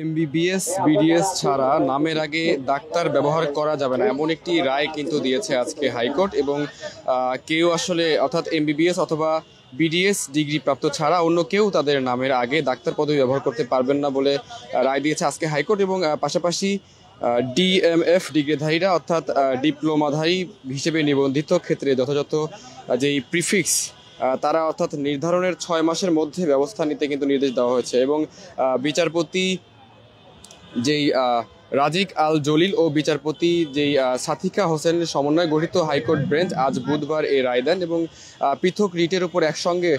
MBBS BDS ছাড়া নামের আগে ডাক্তার ব্যবহার করা যাবে না এমন একটি রায় কিন্তু দিয়েছে আজকে হাইকোর্ট। এবং কেউ আসলে অর্থাৎ এমবিবিএস অথবা বিডিএস ডিগ্রি প্রাপ্ত ছাড়া অন্য কেউ তাদের নামের আগে ডাক্তার পদবি ব্যবহার করতে পারবেন না বলে রায় দিয়েছে আজকে হাইকোর্ট। এবং পাশাপাশি ডিএমএফ ডিগ্রিধারীরা অর্থাৎ ডিপ্লোমাধারী হিসেবে নিবন্ধিত ক্ষেত্রে যথাযথ যেই প্রিফিক্স তারা অর্থাৎ নির্ধারণের 6 মাসের মধ্যে ব্যবস্থা নিতে কিন্তু নির্দেশ দেওয়া হয়েছে। এবং বিচারপতি যেই রাজিক আল জলিল ও বিচারপতি যেই সাথিকা হোসেনের সমন্বয়ে গঠিত হাইকোর্ট বেঞ্চ আজ বুধবার এই রায় দেন। এবং পৃথক রিটের উপর একসঙ্গে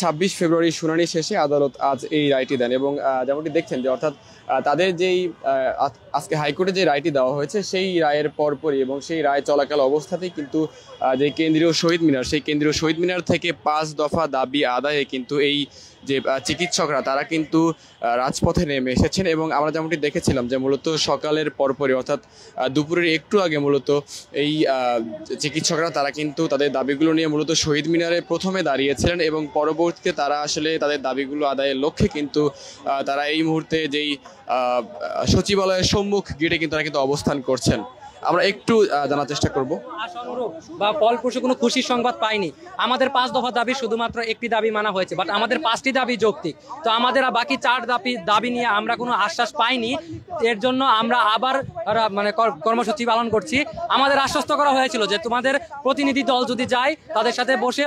26 ফেব্রুয়ারি শুনানি শেষে আদালত আজ এই রায়টি দেন। এবং যেমনটি দেখছেন যে অর্থাৎ তাদের যেই আজকে হাইকোর্টে যে রায়টি দেওয়া হয়েছে সেই রায়ের পরপরই এবং সেই রায় চলাকাল অবস্থাতেই কিন্তু যে কেন্দ্রীয় শহীদ মিনার সেই কেন্দ্রীয় শহীদ মিনার থেকে 5 দফা দাবি আদায়ে কিন্তু এই যে চিকিৎসকরা তারা কিন্তু রাজপথে নেমে এসেছেন। এবং আমরা যেমনটি দেখেছিলাম যে মূলত সকালের পরপরই অর্থাৎ দুপুরের একটু আগে মূলত এই চিকিৎসকরা তারা কিন্তু তাদের দাবিগুলো নিয়ে মূলত শহীদ মিনারে প্রথমে দাঁড়িয়েছিলেন এবং পরবর্তীতে তারা আসলে তাদের দাবিগুলো আদায়ের লক্ষ্যে কিন্তু তারা এই মুহূর্তে যেই সচিবালয়ের সম্মুখ গেটে কিন্তু তারা কিন্তু অবস্থান করছেন। আমরা একটু জানার চেষ্টা করব। বা ফলপ্রসূ কোনো খুশির সংবাদ পাইনি। আমাদের 5 দফা দাবি শুধুমাত্র একটি দাবি মানা হয়েছে, বাট আমাদের 5টি দাবি যৌক্তিক। তো আমাদের বাকি 4 দাবি নিয়ে আমরা কোনো আশ্বাস পাইনি। এর জন্য আমরা আবার মানে কর্মসূচি পালন করছি। আমাদের আশ্বস্ত করা হয়েছিল যে তোমাদের প্রতিনিধি দল যদি যায় তাদের সাথে বসে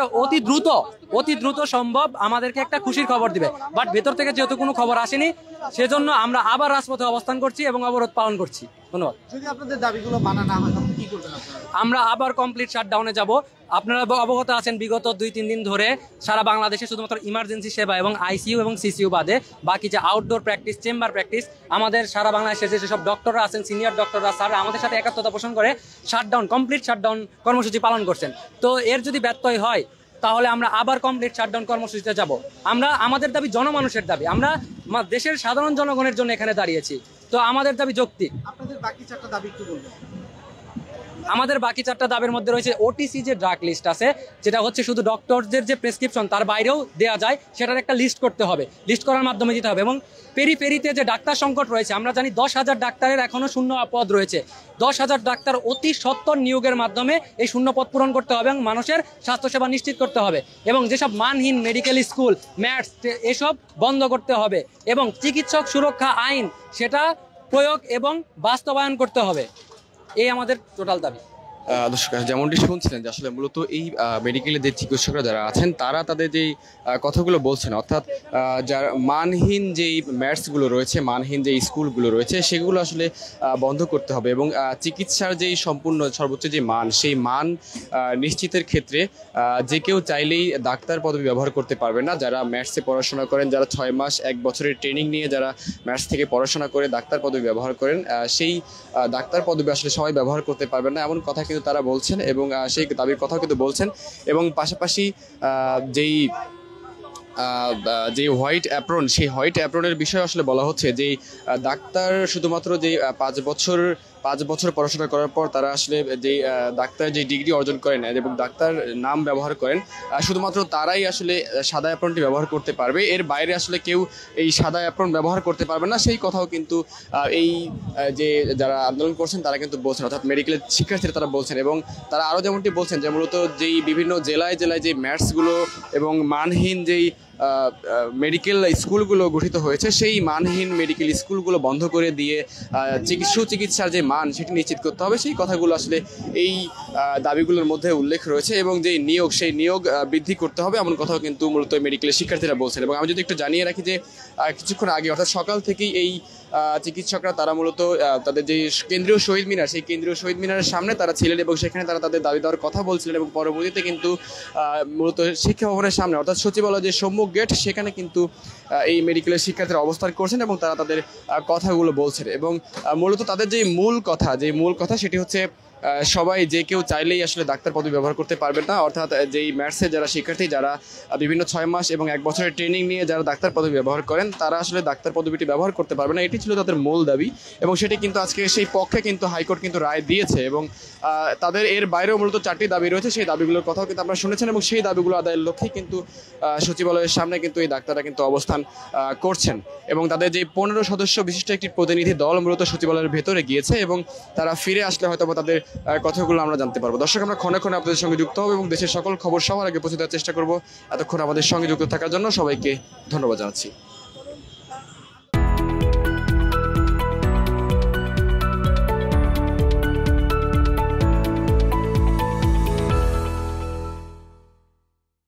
অতি দ্রুত সম্ভব আমাদেরকে একটা খুশির খবর দিবে, বাট ভেতর থেকে যেহেতু কোনো খবর আসেনি সেজন্য আমরা আবার রাজপথে অবস্থান করছি এবং অবরোধ পালন করছি। ধন্যবাদ। যদি আপনাদের দাবিগুলো মানা না হয় তখন কি করবেন আপনারা? আমরা আবার কমপ্লিট শাটডাউনে যাব। আপনারা অবগত আছেন বিগত 2-3 দিন ধরে সারা বাংলাদেশে শুধুমাত্র ইমার্জেন্সি সেবা এবং আইসিইউ এবং সিসিইউ বাদে বাকি যে আউটডোর প্র্যাকটিস, চেম্বার প্র্যাকটিস, আমাদের সারা বাংলাদেশে যেসব ডক্টররা আছেন, সিনিয়র ডক্টররা স্যার আমাদের সাথে একাত্মতা পোষণ করে কমপ্লিট শাটডাউন কর্মসূচি পালন করছেন। তো এর যদি ব্যত্যয় হয় তাহলে আমরা আবার কমপ্লিট শাটডাউন কর্মসূচিতে যাব। আমাদের দাবি জনমানুষের দাবি, আমরা দেশের সাধারণ জনগণের জন্য এখানে দাঁড়িয়েছি। তো আমাদের দাবি যৌক্তিক। আপনাদের বাকি 4টা দাবি একটু বলবেন। আমাদের বাকি 4টা দাবির মধ্যে রয়েছে ওটিসি যে ড্রাগ লিস্ট আছে, যেটা হচ্ছে শুধু ডক্টরদের যে প্রেসক্রিপশন তার বাইরেও দেওয়া যায়, সেটার একটা লিস্ট করতে হবে, লিস্ট করার মাধ্যমে দিতে হবে। এবং পেরিতে যে ডাক্তার সংকট রয়েছে, আমরা জানি 10,000 ডাক্তারের এখনো শূন্য পদ রয়েছে। 10,000 ডাক্তার অতি সত্বর নিয়োগের মাধ্যমে এই শূন্য পদ পূরণ করতে হবে এবং মানুষের স্বাস্থ্যসেবা নিশ্চিত করতে হবে। এবং যেসব মানহীন মেডিকেল স্কুল, ম্যাটস এসব বন্ধ করতে হবে এবং চিকিৎসক সুরক্ষা আইন সেটা প্রয়োগ এবং বাস্তবায়ন করতে হবে। এই আমাদের টোটাল দাবি। দর্শক যেমনটি শুনছিলেন যে আসলে মূলত এই মেডিকেলের যে চিকিৎসকরা যারা আছেন তারা তাদের যেই কথাগুলো বলছেন অর্থাৎ যার মানহীন যেই ম্যাটসগুলো রয়েছে, মানহীন যেই স্কুলগুলো রয়েছে সেগুলো আসলে বন্ধ করতে হবে। এবং চিকিৎসার যেই সম্পূর্ণ সর্বোচ্চ যে মান সেই মান নিশ্চিতের ক্ষেত্রে যে কেউ চাইলেই ডাক্তার পদবি ব্যবহার করতে পারবে না। যারা ম্যাটসে পড়াশোনা করেন, যারা 6 মাস 1 বছরের ট্রেনিং নিয়ে যারা ম্যাটস থেকে পড়াশোনা করে ডাক্তার পদবি ব্যবহার করেন, সেই ডাক্তার পদবি আসলে সবাই ব্যবহার করতে পারবেন না এমন কথা কিন্তু তারা বলছেন এবং সেই দাবির কথাও কিন্তু বলছেন। এবং পাশাপাশি যে হোয়াইট অ্যাপ্রন, সেই হোয়াইট অ্যাপ্রনের বিষয়ে আসলে বলা হচ্ছে যে ডাক্তার শুধুমাত্র যে 5 বছর পড়াশোনা করার পর তারা আসলে যে ডাক্তার যে ডিগ্রি অর্জন করেন এবং ডাক্তার নাম ব্যবহার করেন শুধুমাত্র তারাই আসলে সাদা অ্যাপ্রনটি ব্যবহার করতে পারবে। এর বাইরে আসলে কেউ এই সাদা অ্যাপ্রন ব্যবহার করতে পারবে না, সেই কথাও কিন্তু এই যে যারা আন্দোলন করছেন তারা কিন্তু বলছেন, অর্থাৎ মেডিকেলের শিক্ষার্থীরা তারা বলছেন। এবং তারা আরও যেমনটি বলছেন যে মূলত যেই বিভিন্ন জেলায় যে ম্যাটসগুলো এবং মানহীন যেই মেডিকেল স্কুলগুলো গঠিত হয়েছে সেই মানহীন মেডিকেল স্কুলগুলো বন্ধ করে দিয়ে সুচিকিৎসার যে মান সেটি নিশ্চিত করতে হবে। সেই কথাগুলো আসলে এই দাবিগুলোর মধ্যে উল্লেখ রয়েছে। এবং যে নিয়োগ, সেই নিয়োগ বৃদ্ধি করতে হবে এমন কথাও কিন্তু মূলত মেডিকেলের শিক্ষার্থীরা বলছেন। এবং আমি যদি একটু জানিয়ে রাখি যে কিছুক্ষণ আগে অর্থাৎ সকাল থেকেই এই চিকিৎসকরা তারা মূলত তাদের যে কেন্দ্রীয় শহীদ মিনার সেই কেন্দ্রীয় শহীদ মিনারের সামনে তারা ছিলেন এবং সেখানে তারা তাদের দাবি দেওয়ার কথা বলছিলেন। এবং পরবর্তীতে কিন্তু মূলত শিক্ষা ভবনের সামনে অর্থাৎ সচিবালয় যে সম্মুখ গেট সেখানে কিন্তু এই মেডিকেলের শিক্ষার্থীরা অবস্থান করছেন এবং তারা তাদের কথাগুলো বলছেন। এবং মূলত তাদের যে মূল কথা সেটি হচ্ছে সবাই যে কেউ চাইলেই আসলে ডাক্তার পদবি ব্যবহার করতে পারবে না, অর্থাৎ যেই ম্যাথসের যারা শিক্ষার্থী যারা বিভিন্ন 6 মাস এবং 1 বছরের ট্রেনিং নিয়ে যারা ডাক্তার পদবি ব্যবহার করেন তারা আসলে ডাক্তার পদবিটি ব্যবহার করতে পারবে না। এটি ছিল তাদের মূল দাবি এবং সেটি কিন্তু আজকে সেই পক্ষে কিন্তু হাইকোর্ট কিন্তু রায় দিয়েছে এবং তাদের এর বাইরেও মূলত 4টি দাবি রয়েছে। সেই দাবিগুলোর কথাও কিন্তু আপনারা শুনেছেন এবং সেই দাবিগুলো আদায়ের লক্ষ্যেই কিন্তু সচিবালয়ের সামনে কিন্তু এই ডাক্তাররা কিন্তু অবস্থান করছেন এবং তাদের যে 15 সদস্য বিশিষ্ট একটি প্রতিনিধি দল মূলত সচিবালয়ের ভেতরে গিয়েছে এবং তারা ফিরে আসলে হয়তো তাদের কথাগুলো আমরা জানতে পারবো। দর্শক, আমরা ক্ষণে ক্ষণে আপনাদের সঙ্গে যুক্ত হবো এবং দেশের সকল খবর সবার আগে পৌঁছে দেওয়ার চেষ্টা করবো। এতক্ষণ আমাদের সঙ্গে যুক্ত থাকার জন্য সবাইকে ধন্যবাদ জানাচ্ছি।